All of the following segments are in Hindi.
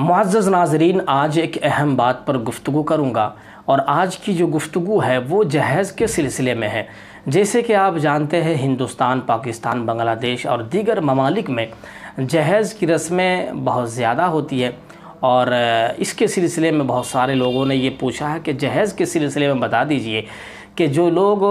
मुअज़्ज़ज़ नाज़रीन, आज एक अहम बात पर गुफ्तगू करूँगा और आज की जो गुफ्तगू है वो जहेज़ के सिलसिले में है। जैसे कि आप जानते हैं हिंदुस्तान, पाकिस्तान, बांग्लादेश और दीगर ममालिक में जहेज़ की रस्में बहुत ज़्यादा होती है और इसके सिलसिले में बहुत सारे लोगों ने ये पूछा है कि जहेज़ के सिलसिले में बता दीजिए कि जो लोग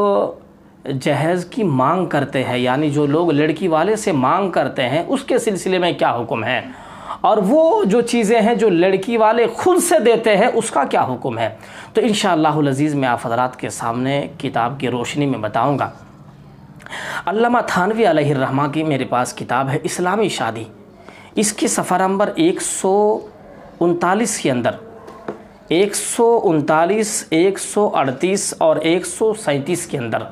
जहेज़ की मांग करते हैं, यानी जो लोग लड़की वाले से मांग करते हैं, उसके सिलसिले में क्या हुक्म है, और वो जो चीज़ें हैं जो लड़की वाले ख़ुद से देते हैं उसका क्या हुक्म है। तो इंशाअल्लाहुल अज़ीज़ मैं आप हज़रात के सामने किताब की रोशनी में बताऊंगा। अल्लामा थानवी अलैहिर्रहमा की मेरे पास किताब है इस्लामी शादी। इसकी सफ़ा नंबर 139 के अंदर 139, 138 और 137 के अंदर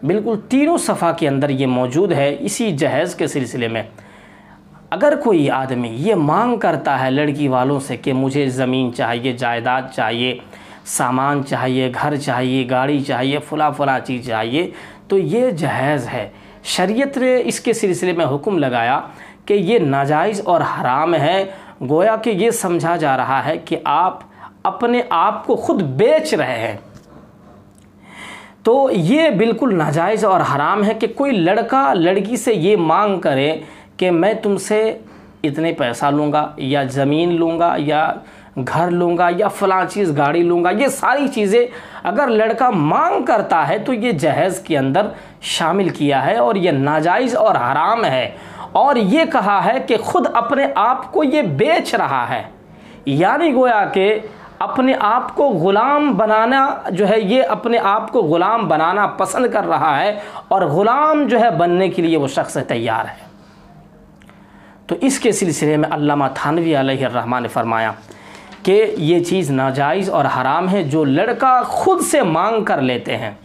बिल्कुल तीनों सफ़ा के अंदर ये मौजूद है। इसी जहेज़ के सिलसिले में अगर कोई आदमी ये मांग करता है लड़की वालों से कि मुझे ज़मीन चाहिए, जायदाद चाहिए, सामान चाहिए, घर चाहिए, गाड़ी चाहिए, फ़ला चीज़ चाहिए, तो ये जहेज़ है। शरीयत ने इसके सिलसिले में हुक्म लगाया कि ये नाजायज़ और हराम है। गोया कि ये समझा जा रहा है कि आप अपने आप को ख़ुद बेच रहे हैं। तो ये बिल्कुल नाजायज़ और हराम है कि कोई लड़का लड़की से ये मांग करे कि मैं तुमसे इतने पैसा लूँगा या ज़मीन लूँगा या घर लूँगा या फ़लाँ चीज़ गाड़ी लूँगा। ये सारी चीज़ें अगर लड़का मांग करता है तो ये जहेज़ के अंदर शामिल किया है और ये नाजायज़ और हराम है। और ये कहा है कि ख़ुद अपने आप को ये बेच रहा है, यानी गोया कि अपने आप को ग़ुलाम बनाना जो है, ये अपने आप को ग़ुलाम बनाना पसंद कर रहा है और ग़ुलाम जो है बनने के लिए वो शख्स तैयार है। तो इसके सिलसिले में अल्लामा थानवी अलैहिर्रहमा ने फरमाया कि ये चीज़ नाजायज़ और हराम है जो लड़का ख़ुद से मांग कर लेते हैं।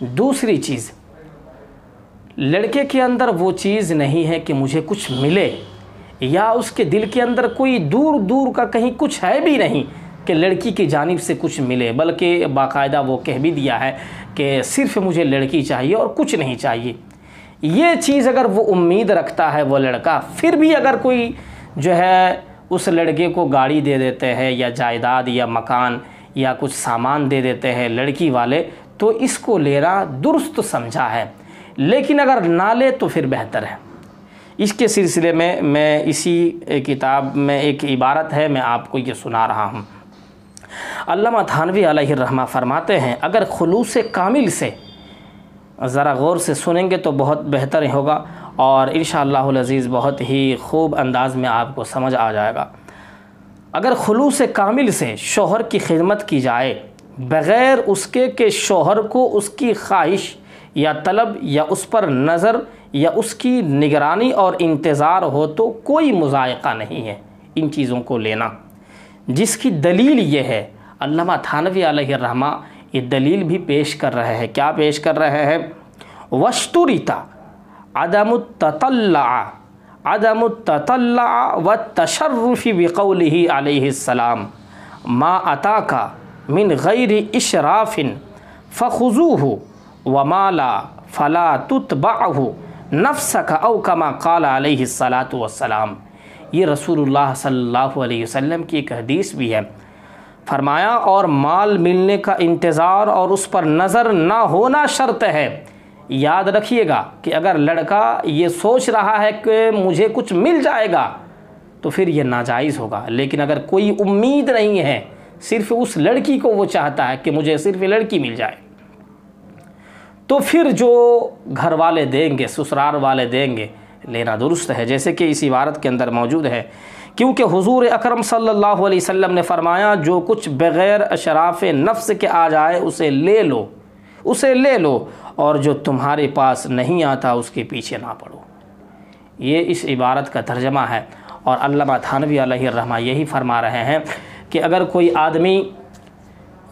दूसरी चीज़, लड़के के अंदर वो चीज़ नहीं है कि मुझे कुछ मिले, या उसके दिल के अंदर कोई दूर दूर का कहीं कुछ है भी नहीं कि लड़की की जानिब से कुछ मिले, बल्कि बाकायदा वो कह भी दिया है कि सिर्फ़ मुझे लड़की चाहिए और कुछ नहीं चाहिए। ये चीज़ अगर वो उम्मीद रखता है वो लड़का, फिर भी अगर कोई जो है उस लड़के को गाड़ी दे देते हैं या जायदाद या मकान या कुछ सामान दे देते हैं लड़की वाले, तो इसको लेना दुरुस्त समझा है। लेकिन अगर ना ले तो फिर बेहतर है। इसके सिलसिले में मैं इसी किताब में एक इबारत है, मैं आपको ये सुना रहा हूँ। अल्लामा थानवी अलैहिर्रहमा फरमाते हैं, अगर खुलूस कामिल से ज़रा गौर से सुनेंगे तो बहुत बेहतर होगा और इंशाअल्लाहुल अज़ीज़ बहुत ही खूब अंदाज़ में आपको समझ आ जाएगा। अगर खुलूस कामिल से शौहर की खिदमत की जाए बग़ैर उसके कि शौहर को उसकी ख्वाहिश या तलब या उस पर नज़र या उसकी निगरानी और इंतज़ार हो तो कोई मुज़ायक़ा नहीं है इन चीज़ों को लेना। जिसकी दलील ये है, अल्लामा थानवी अलैहिर्रहमा ये दलील भी पेश कर रहे हैं। क्या पेश कर रहे हैं? वश्तुरिता अदमुत्ततल्ला व तशर्रुफ़ी बिक़ौलिही अलैहिस्सलाम मा अताका मिन गैरि इशराफ़िन फ़ख़ुज़ूहु व माला फ़ला तुतबअहु नफ़्सका औ कमा क़ाल अलैहिस्सलातु वस्सलाम। ये रसूलुल्लाह सल्लल्लाहु अलैहि वसल्लम की एक हदीस भी है। फरमाया, और माल मिलने का इंतज़ार और उस पर नज़र ना होना शर्त है। याद रखिएगा कि अगर लड़का ये सोच रहा है कि मुझे कुछ मिल जाएगा तो फिर ये नाजायज़ होगा। लेकिन अगर कोई उम्मीद नहीं है, सिर्फ़ उस लड़की को वो चाहता है कि मुझे सिर्फ़ लड़की मिल जाए, तो फिर जो घर वाले देंगे, ससुराल वाले देंगे, लेना दुरुस्त है। जैसे कि इस इबारत के अंदर मौजूद है, क्योंकि हुज़ूर अकरम सल्लल्लाहु अलैहि वसल्लम ने फरमाया, जो कुछ बग़ैर अशराफ़ नफ्स के आ जाए उसे ले लो, उसे ले लो, और जो तुम्हारे पास नहीं आता उसके पीछे ना पड़ो। ये इस इबारत का तर्जमा है। और अल्लामा थानवी अलैहिर्रहमा यही फरमा रहे हैं कि अगर कोई आदमी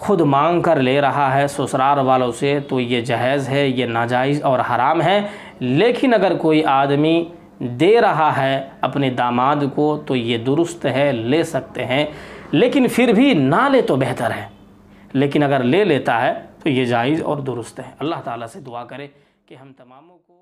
ख़ुद मांग कर ले रहा है ससुराल वालों से तो ये जहेज़ है, ये नाजायज़ और हराम है। लेकिन अगर कोई आदमी दे रहा है अपने दामाद को तो ये दुरुस्त है, ले सकते हैं। लेकिन फिर भी ना ले तो बेहतर है, लेकिन अगर ले लेता है तो ये जायज़ और दुरुस्त है। अल्लाह ताला से दुआ करें कि हम तमामों को